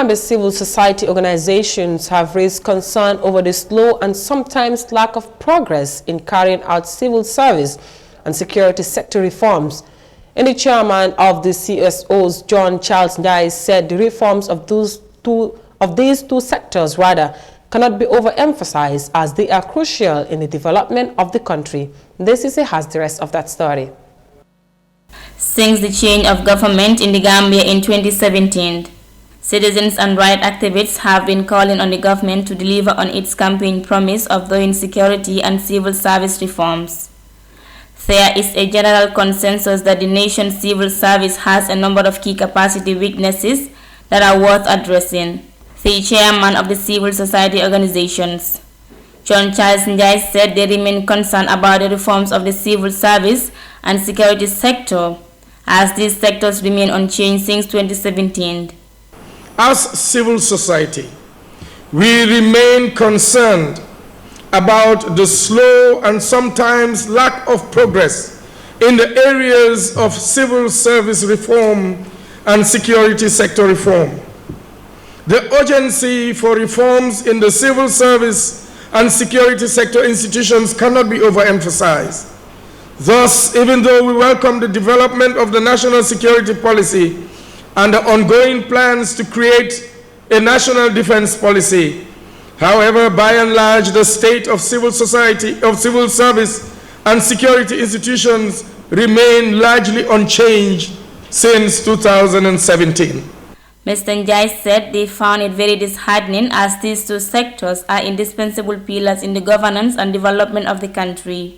Gambia civil society organizations have raised concern over the slow and sometimes lack of progress in carrying out civil service and security sector reforms. And the chairman of the CSOs, John Charles Ndiaye, said the reforms of these two sectors cannot be overemphasized as they are crucial in the development of the country. This has the rest of that story. Since the change of government in the Gambia in 2017, citizens and right activists have been calling on the government to deliver on its campaign promise of doing security and civil service reforms. There is a general consensus that the nation's civil service has a number of key capacity weaknesses that are worth addressing. The chairman of the civil society organizations, John Charles Ndiaye, said they remain concerned about the reforms of the civil service and security sector, as these sectors remain unchanged since 2017. As civil society, we remain concerned about the slow and sometimes lack of progress in the areas of civil service reform and security sector reform. The urgency for reforms in the civil service and security sector institutions cannot be overemphasized. Thus, even though we welcome the development of the national security policy and the ongoing plans to create a national defense policy, however, by and large, the state of civil service and security institutions remain largely unchanged since 2017. Mr. Ndiaye said they found it very disheartening as these two sectors are indispensable pillars in the governance and development of the country.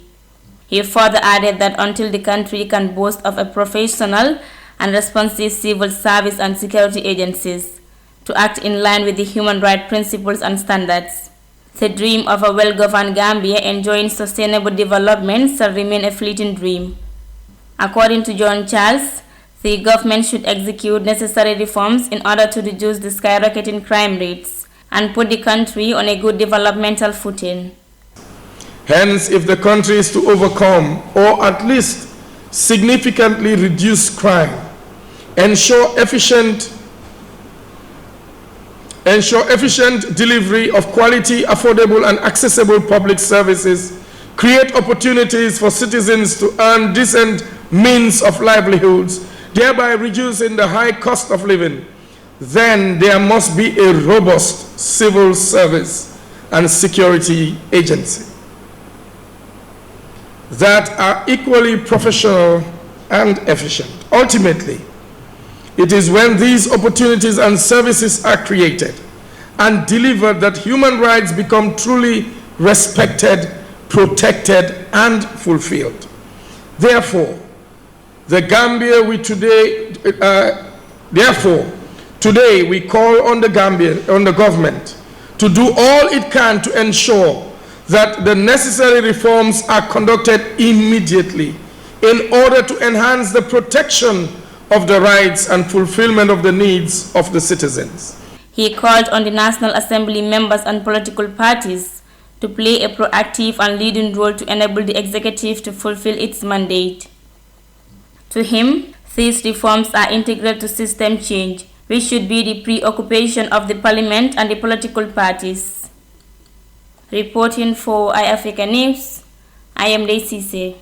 He further added that until the country can boast of a professional and responsive civil service and security agencies to act in line with the human rights principles and standards, the dream of a well-governed Gambia enjoying sustainable development shall remain a fleeting dream. According to John Charles, the government should execute necessary reforms in order to reduce the skyrocketing crime rates and put the country on a good developmental footing. Hence, if the country is to overcome or at least significantly reduce crime, ensure efficient delivery of quality, affordable and accessible public services, create opportunities for citizens to earn decent means of livelihoods, thereby reducing the high cost of living, then there must be a robust civil service and security agency that are equally professional and efficient. Ultimately, it is when these opportunities and services are created and delivered that human rights become truly respected, protected, and fulfilled. Therefore, today we call on the government to do all it can to ensure that the necessary reforms are conducted immediately in order to enhance the protection of the rights and fulfillment of the needs of the citizens. He called on the National Assembly members and political parties to play a proactive and leading role to enable the executive to fulfill its mandate. To him, these reforms are integral to system change, which should be the preoccupation of the parliament and the political parties. Reporting for iAfrica News, I am Lacey.